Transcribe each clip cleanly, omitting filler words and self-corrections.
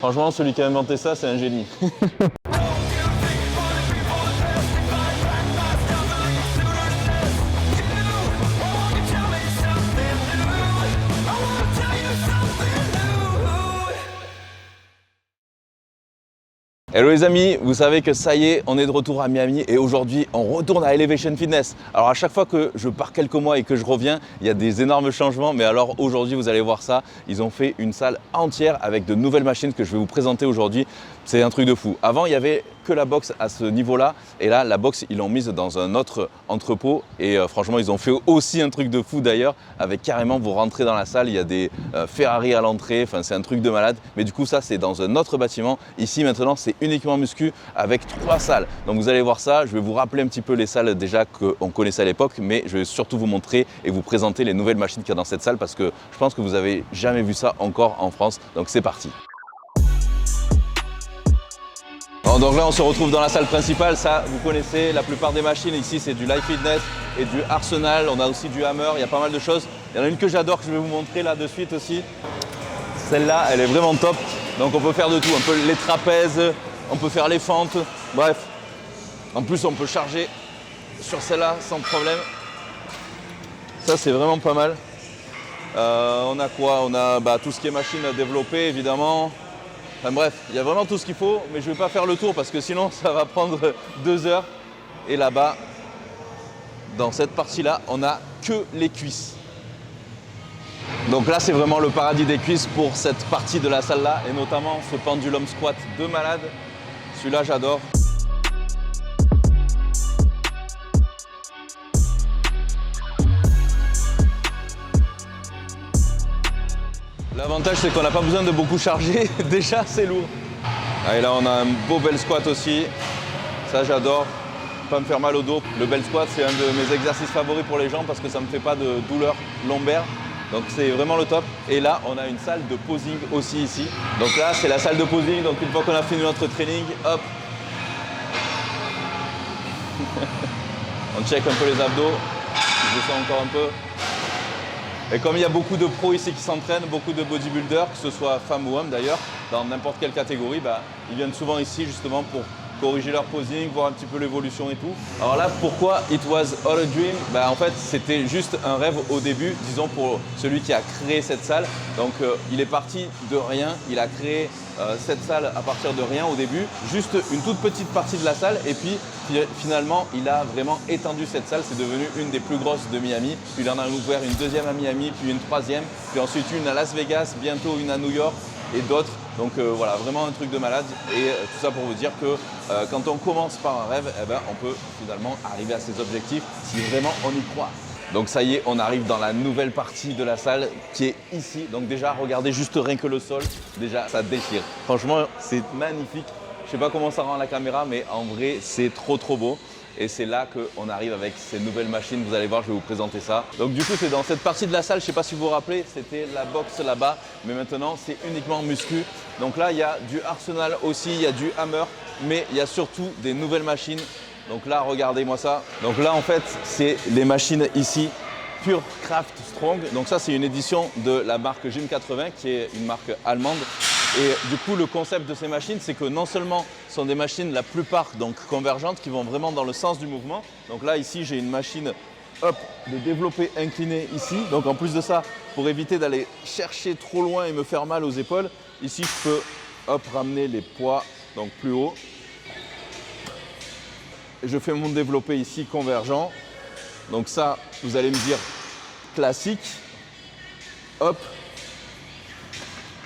Franchement, celui qui a inventé ça, c'est un génie. Hello les amis, vous savez que ça y est, on est de retour à Miami et aujourd'hui on retourne à Elevation Fitness. Alors à chaque fois que je pars quelques mois et que je reviens, il y a des énormes changements, mais alors aujourd'hui vous allez voir ça, ils ont fait une salle entière avec de nouvelles machines que je vais vous présenter aujourd'hui. C'est un truc de fou. Avant il y avait que la box à ce niveau-là et là la box ils l'ont mise dans un autre entrepôt et franchement ils ont fait aussi un truc de fou d'ailleurs avec carrément vous rentrez dans la salle, il y a des Ferrari à l'entrée, enfin c'est un truc de malade, mais du coup ça c'est dans un autre bâtiment. Ici maintenant c'est uniquement muscu avec 3 salles. Donc vous allez voir ça, je vais vous rappeler un petit peu les salles déjà qu'on connaissait à l'époque, mais je vais surtout vous montrer et vous présenter les nouvelles machines qu'il y a dans cette salle parce que je pense que vous n'avez jamais vu ça encore en France. Donc c'est parti. Bon, donc là on se retrouve dans la salle principale, ça vous connaissez la plupart des machines, ici c'est du Life Fitness et du Arsenal, on a aussi du Hammer, il y a pas mal de choses. Il y en a une que j'adore que je vais vous montrer là de suite aussi. Celle-là elle est vraiment top, donc on peut faire de tout, un peu les trapèzes, on peut faire les fentes, bref. En plus on peut charger sur celle-là sans problème. Ça c'est vraiment pas mal. On a quoi? On a tout ce qui est machine à développer évidemment. Enfin bref, il y a vraiment tout ce qu'il faut, mais je ne vais pas faire le tour parce que sinon ça va prendre 2 heures. Et là-bas, dans cette partie-là, on n'a que les cuisses. Donc là, c'est vraiment le paradis des cuisses pour cette partie de la salle-là, et notamment ce pendulum squat de malade. Celui-là, j'adore. L'avantage c'est qu'on n'a pas besoin de beaucoup charger, déjà c'est lourd. Et là on a un beau bel squat aussi, ça j'adore, pas me faire mal au dos. Le bel squat c'est un de mes exercices favoris pour les jambes parce que ça ne me fait pas de douleur lombaire. Donc c'est vraiment le top. Et là on a une salle de posing aussi ici. Donc là c'est la salle de posing, donc une fois qu'on a fini notre training, hop. On check un peu les abdos, je descends encore un peu. Et comme il y a beaucoup de pros ici qui s'entraînent, beaucoup de bodybuilders, que ce soit femmes ou hommes d'ailleurs, dans n'importe quelle catégorie, ils viennent souvent ici justement pour corriger leur posing, voir un petit peu l'évolution et tout. Alors là, pourquoi It Was All a Dream? En fait, c'était juste un rêve au début, disons pour celui qui a créé cette salle. Donc il est parti de rien, il a créé cette salle à partir de rien au début, juste une toute petite partie de la salle et puis finalement il a vraiment étendu cette salle, c'est devenu une des plus grosses de Miami, puis il en a ouvert une deuxième à Miami, puis une troisième, puis ensuite une à Las Vegas, bientôt une à New York et d'autres. Donc voilà, vraiment un truc de malade et tout ça pour vous dire que quand on commence par un rêve, on peut finalement arriver à ses objectifs si vraiment on y croit. Donc ça y est, on arrive dans la nouvelle partie de la salle qui est ici. Donc déjà, regardez juste rien que le sol, déjà ça déchire. Franchement, c'est magnifique. Je sais pas comment ça rend à la caméra, mais en vrai, c'est trop beau. Et c'est là qu'on arrive avec ces nouvelles machines. Vous allez voir, je vais vous présenter ça. Donc du coup, c'est dans cette partie de la salle, je ne sais pas si vous vous rappelez, c'était la box là-bas. Mais maintenant, c'est uniquement muscu. Donc là, il y a du Arsenal aussi, il y a du Hammer. Mais il y a surtout des nouvelles machines. Donc là, regardez-moi ça. Donc là, en fait, c'est les machines ici, Pure Craft Strong. Donc ça, c'est une édition de la marque Gym 80, qui est une marque allemande. Et du coup, le concept de ces machines, c'est que non seulement ce sont des machines, la plupart donc convergentes, qui vont vraiment dans le sens du mouvement. Donc là, ici, j'ai une machine de développé incliné ici. Donc en plus de ça, pour éviter d'aller chercher trop loin et me faire mal aux épaules, ici, je peux ramener les poids donc plus haut. Et je fais mon développé ici convergent. Donc ça, vous allez me dire classique. Hop.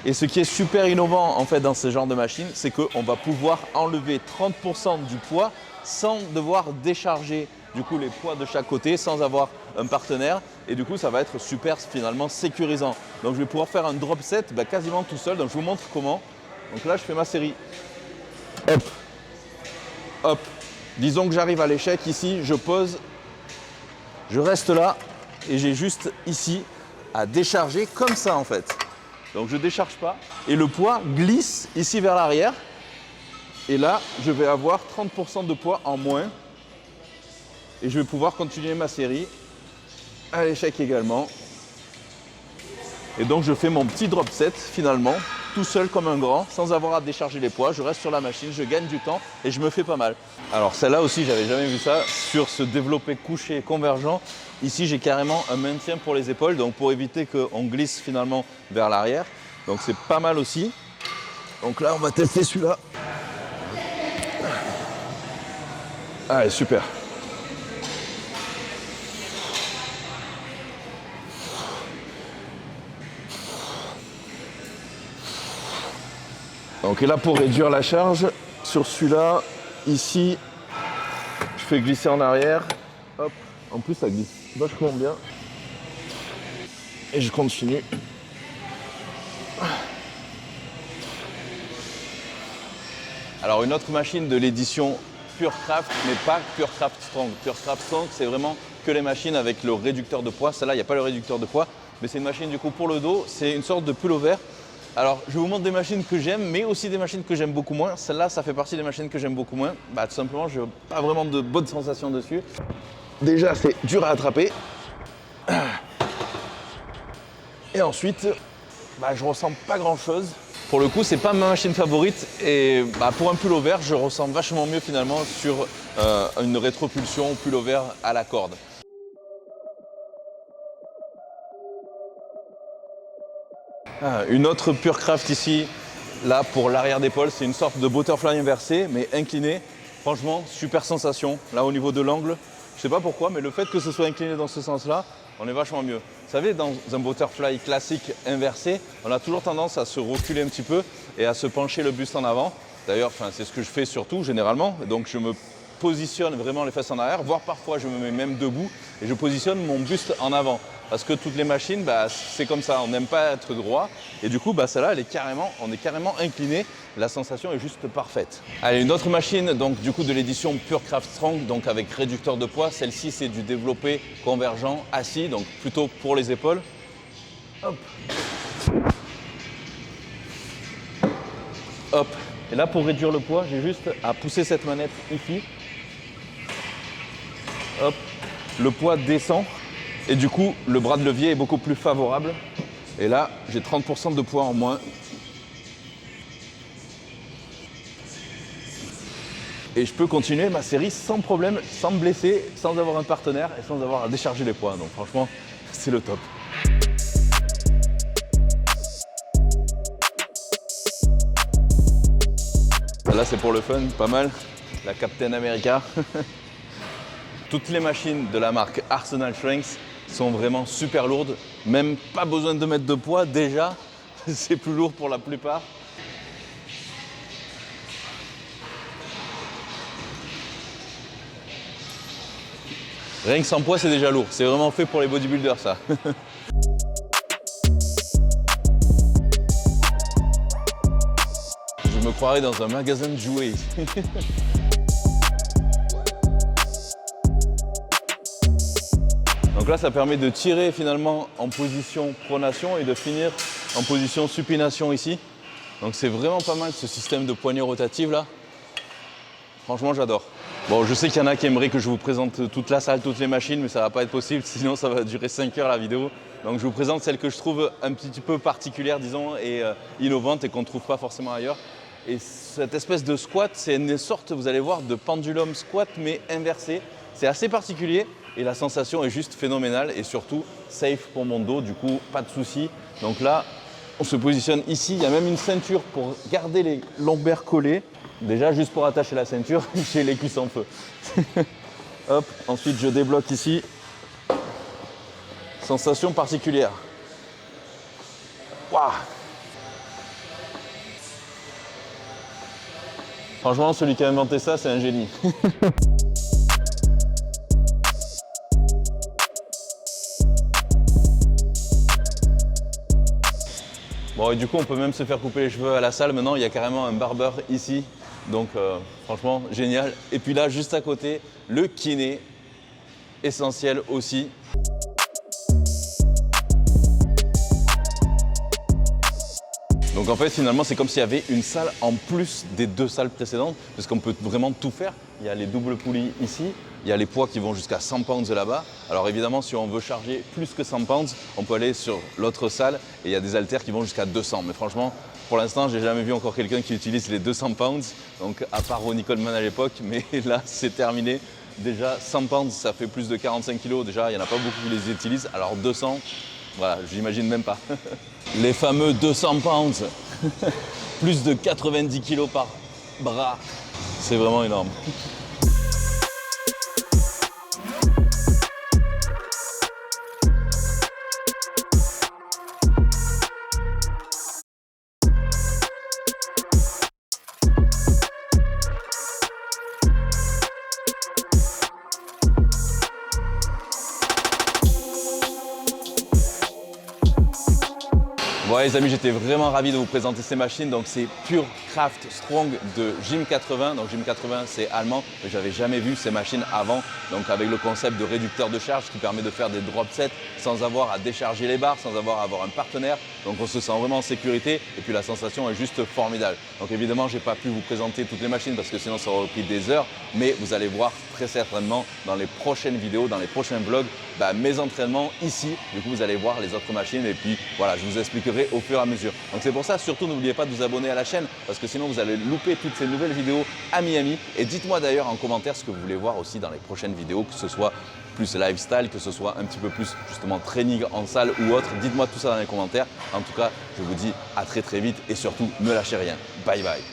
Et ce qui est super innovant en fait dans ce genre de machine, c'est qu'on va pouvoir enlever 30% du poids sans devoir décharger du coup les poids de chaque côté, sans avoir un partenaire. Et du coup, ça va être super finalement sécurisant. Donc je vais pouvoir faire un drop set quasiment tout seul. Donc je vous montre comment. Donc là, je fais ma série. Hop. Hop. Disons que j'arrive à l'échec ici, je pose, je reste là et j'ai juste ici à décharger comme ça en fait. Donc je ne décharge pas et le poids glisse ici vers l'arrière et là je vais avoir 30% de poids en moins et je vais pouvoir continuer ma série à l'échec également. Et donc je fais mon petit drop set finalement tout seul comme un grand, sans avoir à décharger les poids. Je reste sur la machine, je gagne du temps et je me fais pas mal. Alors celle-là aussi, j'avais jamais vu ça. Sur ce développé couché convergent, ici j'ai carrément un maintien pour les épaules, donc pour éviter qu'on glisse finalement vers l'arrière. Donc c'est pas mal aussi. Donc là, on va tester celui-là. Allez, super. Donc et là, pour réduire la charge, sur celui-là, ici, je fais glisser en arrière. Hop. En plus, ça glisse vachement bien. Et je continue. Alors une autre machine de l'édition Purcraft, mais pas Purcraft Strong. Purcraft Strong, c'est vraiment que les machines avec le réducteur de poids. Celle-là, il n'y a pas le réducteur de poids, mais c'est une machine du coup pour le dos. C'est une sorte de pullover. Alors, je vous montre des machines que j'aime, mais aussi des machines que j'aime beaucoup moins. Celle-là, ça fait partie des machines que j'aime beaucoup moins. Bah, tout simplement, je n'ai pas vraiment de bonnes sensations dessus. Déjà, c'est dur à attraper. Et ensuite, bah, je ressens pas grand-chose. Pour le coup, c'est pas ma machine favorite. Et bah, pour un pullover, je ressens vachement mieux finalement sur une rétropulsion pullover à la corde. Une autre Purcraft ici, là pour l'arrière d'épaule, c'est une sorte de butterfly inversé mais incliné. Franchement, super sensation. Là au niveau de l'angle, je sais pas pourquoi, mais le fait que ce soit incliné dans ce sens-là, on est vachement mieux. Vous savez, dans un butterfly classique inversé, on a toujours tendance à se reculer un petit peu et à se pencher le buste en avant. D'ailleurs, c'est ce que je fais surtout généralement. Donc je me positionne vraiment les fesses en arrière, voire parfois je me mets même debout et je positionne mon buste en avant. Parce que toutes les machines, bah, c'est comme ça, on n'aime pas être droit. Et du coup, bah, celle-là, on est carrément incliné. La sensation est juste parfaite. Allez, une autre machine, donc du coup de l'édition Purcraft Strong, donc avec réducteur de poids. Celle-ci, c'est du développé convergent assis, donc plutôt pour les épaules. Hop. Hop. Et là, pour réduire le poids, j'ai juste à pousser cette manette ici. Hop. Le poids descend. Et du coup, le bras de levier est beaucoup plus favorable. Et là, j'ai 30% de poids en moins. Et je peux continuer ma série sans problème, sans me blesser, sans avoir un partenaire et sans avoir à décharger les poids. Donc franchement, c'est le top. Là, c'est pour le fun, pas mal. La Captain America. Toutes les machines de la marque Arsenal Strength sont vraiment super lourdes. Même pas besoin de mettre de poids, déjà, c'est plus lourd pour la plupart. Rien que sans poids, c'est déjà lourd. C'est vraiment fait pour les bodybuilders, ça. Je me croirais dans un magasin de jouets ici. Donc là, ça permet de tirer finalement en position pronation et de finir en position supination ici. Donc c'est vraiment pas mal ce système de poignée rotative là. Franchement, j'adore. Bon, je sais qu'il y en a qui aimeraient que je vous présente toute la salle, toutes les machines, mais ça va pas être possible, sinon ça va durer 5 heures la vidéo. Donc je vous présente celle que je trouve un petit peu particulière, disons, et innovante et qu'on ne trouve pas forcément ailleurs. Et cette espèce de squat, c'est une sorte, vous allez voir, de pendulum squat, mais inversé. C'est assez particulier et la sensation est juste phénoménale et surtout safe pour mon dos, du coup, pas de souci. Donc là, on se positionne ici, il y a même une ceinture pour garder les lombaires collés. Déjà, juste pour attacher la ceinture, j'ai les cuisses en feu. Hop, ensuite je débloque ici. Sensation particulière. Waouh! Franchement, celui qui a inventé ça, c'est un génie. Bon, et du coup, on peut même se faire couper les cheveux à la salle. Maintenant, il y a carrément un barbeur ici. Donc, franchement, génial. Et puis là, juste à côté, le kiné, essentiel aussi. Donc en fait, finalement, c'est comme s'il y avait une salle en plus des 2 salles précédentes, parce qu'on peut vraiment tout faire. Il y a les doubles poulies ici, il y a les poids qui vont jusqu'à 100 pounds là-bas. Alors évidemment, si on veut charger plus que 100 pounds, on peut aller sur l'autre salle et il y a des haltères qui vont jusqu'à 200. Mais franchement, Pour l'instant, j'ai jamais vu encore quelqu'un qui utilise les 200 pounds, donc à part Ronnie Coleman à l'époque, mais là c'est terminé. Déjà 100 pounds, ça fait plus de 45 kilos, déjà il n'y en a pas beaucoup qui les utilisent, alors 200, voilà, j'imagine même pas. Les fameux 200 pounds, plus de 90 kilos par bras, c'est vraiment énorme. Bon les amis, j'étais vraiment ravi de vous présenter ces machines. Donc c'est Pure Craft Strong de Gym 80. Donc Gym 80 c'est allemand, mais j'avais jamais vu ces machines avant. Donc avec le concept de réducteur de charge qui permet de faire des drop sets sans avoir à décharger les barres, sans avoir à avoir un partenaire. Donc on se sent vraiment en sécurité et puis la sensation est juste formidable. Donc évidemment j'ai pas pu vous présenter toutes les machines parce que sinon ça aurait pris des heures. Mais vous allez voir très certainement dans les prochaines vidéos, dans les prochains vlogs, mes entraînements ici. Du coup vous allez voir les autres machines et puis voilà, je vous expliquerai au fur et à mesure. Donc c'est pour ça, surtout n'oubliez pas de vous abonner à la chaîne parce que sinon vous allez louper toutes ces nouvelles vidéos à Miami. Et dites-moi d'ailleurs en commentaire ce que vous voulez voir aussi dans les prochaines vidéos, que ce soit plus lifestyle, que ce soit un petit peu plus justement training en salle ou autre. Dites-moi tout ça dans les commentaires. En tout cas, je vous dis à très vite et surtout ne lâchez rien. Bye bye.